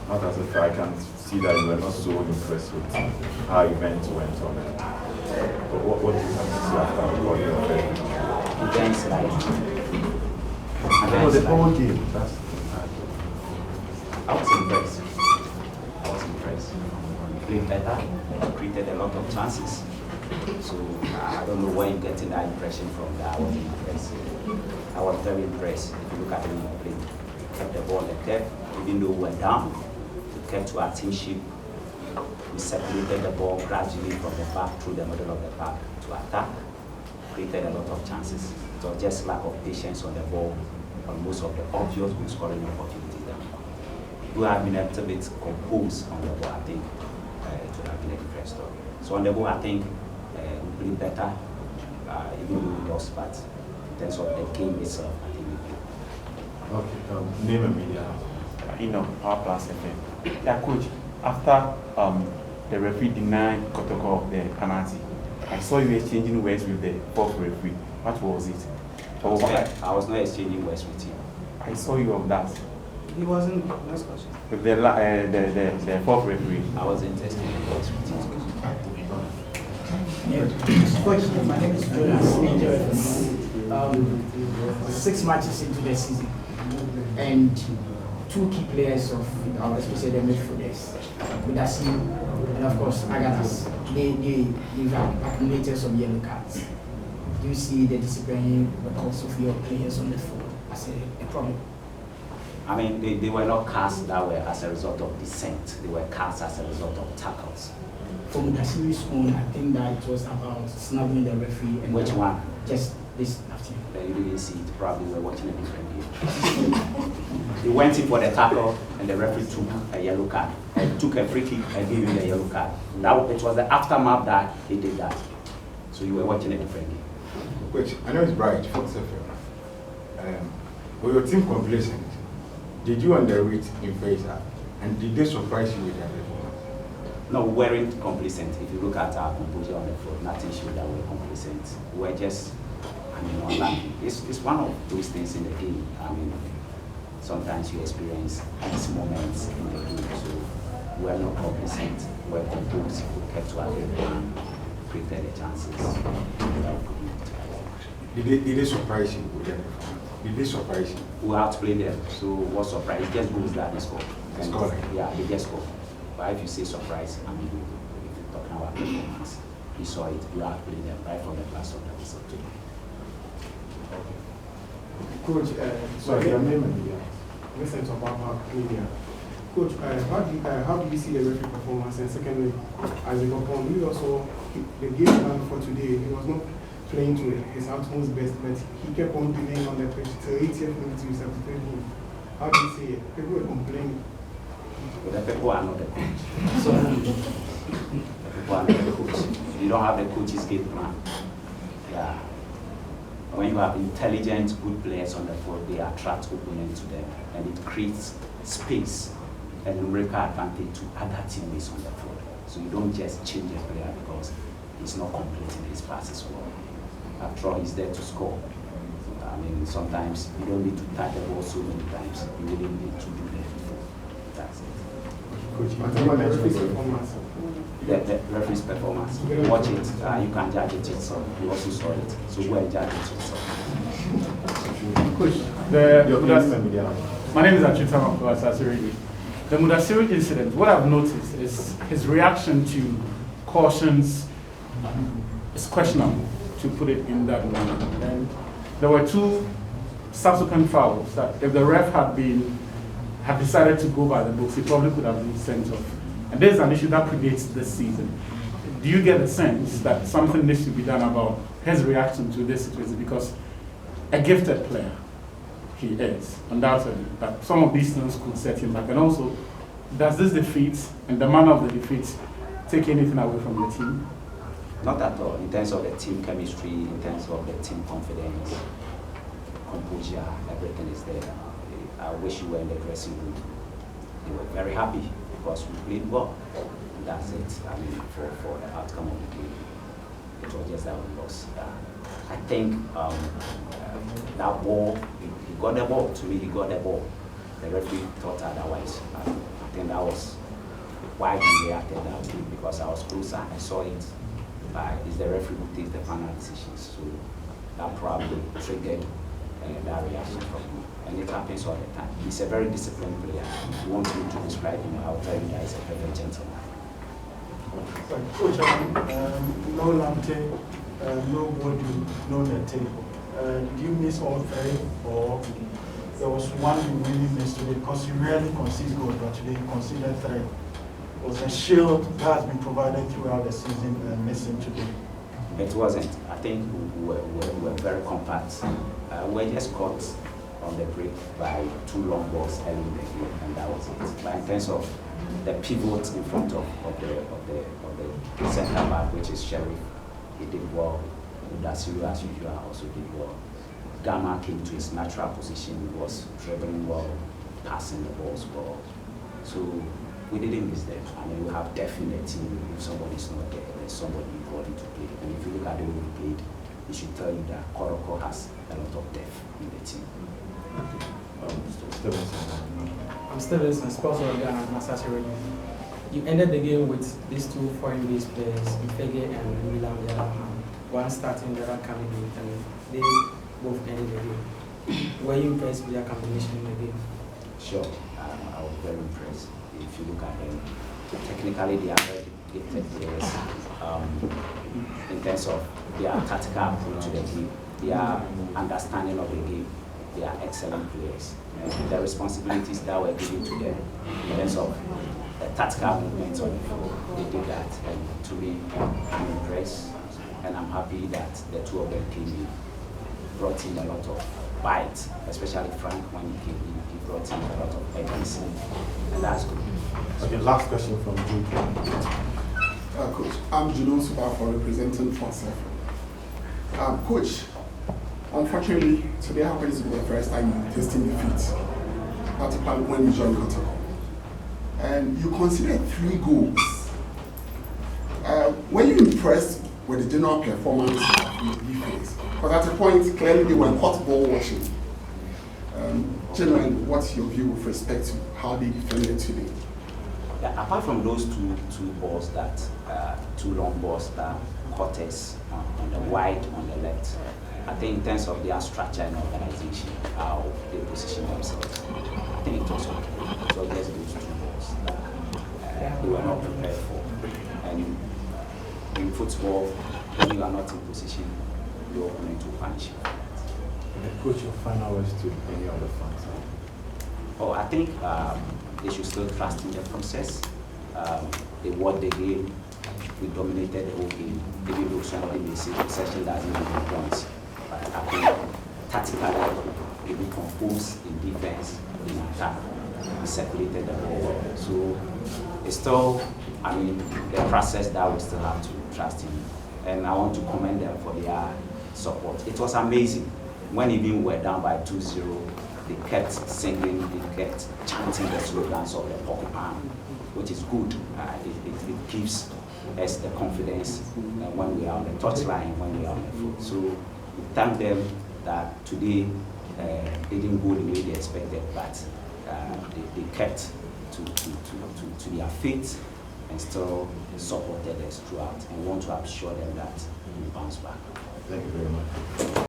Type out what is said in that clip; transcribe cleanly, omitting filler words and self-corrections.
how does it feel? I can see that you were not so impressed with how events went on. But what do you have to say after recording your film? Events like... the whole game. I was impressed. Played better, created a lot of chances. So I don't know where you're getting that impression from. That I was impressed. I was very impressed. If you look at the play, kept the ball like that, even though we were down, we kept to our teamship. We circulated the ball gradually from the back through the middle of the park to attack. Created a lot of chances. It was just lack of patience on the ball on most of the obvious goal scoring opportunities. We have been a little bit composed on the ball, I think. It would have been a different story. So on the ball, I think we played better, even though we lost, but in terms of the game itself, I think we played. Okay, name a media. Power Plus FM. Yeah, coach, after the referee denied Kotoko of the penalty, I saw you exchanging words with the fourth referee. What was it? I was not exchanging words with him. I saw you of that. He wasn't. Next question. With the fourth referee. I wasn't exchanging words with him. Coach, my name is Jonas. 6 matches into the season, and 2 key players of especially the midfielders, Udasi and of course Agadas, they've accumulated some yellow cards. Do you see the disciplinary records of your players on the field as a problem? I mean, they were not cast that way as a result of dissent. They were cast as a result of tackles. From the series on, I think that it was about snubbing the referee. And which one? Just this afternoon. You didn't see it. Probably we were watching a different game. They went in for the tackle, and the referee took a yellow card. And took a free kick and gave him the yellow card. Now it was the aftermath that he did that. So you were watching a different game. Coach, I know it's bright, Fox FM. Were your team complacent? Did you underrate in Faisal? And did they surprise you with their performance? No, we weren't complacent. If you look at our composure on the field, nothing showed that we were complacent. We were just, unlucky. It's one of those things in the game. Sometimes you experience these moments in the game. So we are not complacent. We were composed. We kept to our game plan, created the chances. Did they surprise you with their performance? Did they surprise you? We outplayed them. So what surprise? It just goes that they score. Yeah, they just score. But if you say surprise, if you're talking about performance, you saw it. You outplayed them right from the class of the result. Coach, Sorry, your name and media. Vincent Obama, media. Coach, how do you see the referee performance? And secondly, as a compound, we also, the game plan for today, he was not playing to his utmost best, but he kept on delaying on the pitch till 80th minute to substitute him. How do you see it? People were complaining. But the people are not the coach. So the people are not the coach. You don't have the coach's game plan. Yeah. When you have intelligent, good players on the field, they attract opponents to them, and it creates space and numerical advantage to other teammates on the field. So you don't just change a player because he's not completing his passes well. After all, he's there to score. Sometimes you don't need to touch the ball so many times. You really need to do that before. That's it. Coach, the referee's performance. The referee's performance. Watch it. You can judge it yourself. You also saw it. So go and judge it yourself. Coach, my name is Asante. The Mudasiri incident, what I've noticed is his reaction to cautions is questionable, to put it in that manner. And there were 2 subsequent fouls that if the ref had decided to go by the books, he probably could have been sent off. And this is an issue that predates this season. Do you get a sense that something needs to be done about his reaction to this situation? Because a gifted player, he is, undoubtedly, that some of these things could set him back. And also, does this defeat and the manner of the defeat take anything away from the team? Not at all. In terms of the team chemistry, in terms of the team confidence, composure, everything is there. I wish you were in the dressing room. They were very happy because we played well. And that's it. For the outcome of the game, it was just that we lost. I think that ball, he got the ball. To me, he got the ball. the referee thought otherwise. I think that was why he reacted that way, because I was closer, I saw it. It's the referee who takes the final decisions, so that probably triggered that reaction from me. And it happens all the time. He's a very disciplined player. If you want me to describe him, I'll tell you that he's a very gentleman. Coach, no Narteh, no Ogum, no Narteh. Did you miss all three, or there was one you really missed today? Because you rarely concede goals, but today you conceded three. It was a shield that has been provided throughout the season and missing today. It wasn't. I think we were very compact. We were just caught on the break by 2 long balls early in the game, and that was it. But in terms of the pivot in front of the centre back, which is Sheriff, he did well. Udasiru, as usual, also did well. Gama came to his natural position, was dribbling well, passing the balls well. So we didn't miss them. I mean, we have depth in the team. If somebody's not there, there's somebody important to play. And if you look at the way we played, it should tell you that Kotoko has a lot of depth in the team. I'm Stevenson, sponsor of Ghana and Asante. You ended the game with these 2 foreign-based players, Ifege and Milan, on the other hand. One starting, the other coming in, and they both ended the game. Were you impressed with their combination in the game? Sure, I was very impressed. If you look at them, technically they are very gifted players. In terms of their tactical approach to the game, their understanding of the game, they are excellent players. And the responsibilities that were given to them in terms of the tactical movements on the field, they did that. And to me, I'm impressed, and I'm happy that the 2 of them came in, brought in a lot of bite, especially Frank when he came in, he brought in a lot of urgency, and that's good. Okay, last question from Jude. Coach, I'm Juno Subafor, representing Faisal. Coach, unfortunately, today happens to be the first time you're tasting defeat, particularly when you joined Kotoko. And you considered 3 goals. Were you impressed with the general performance of the defense? Because at a point, clearly they were caught ball watching. Generally, what's your view with respect to how they defended today? Yeah, apart from those two balls that, 2 long balls that caught us on the wide on the left, I think in terms of their structure and organization, how they position themselves, I think it was okay. So just those 2 balls that they were not prepared for. And in football, when you are not in position, your opponent will punish you. Coach, your final words to any other fans? Oh, I think they should still trust in the process. They won the game. We dominated the whole game. Even though somebody may say the session doesn't give points. But I think tactically, we be composed in defense, in attack. We circulated the ball. So it's still, I mean, the process that we still have to trust in. And I want to commend them for their support. It was amazing. When even we were down by 2-0, they kept singing, they kept chanting the slogans of the Porcupine, which is good. It gives us the confidence when we are on the touchline, when we are on the field. So we thank them that today they didn't go the way they expected, but they kept to their faith and still supported us throughout, and want to assure them that we bounce back. Thank you very much.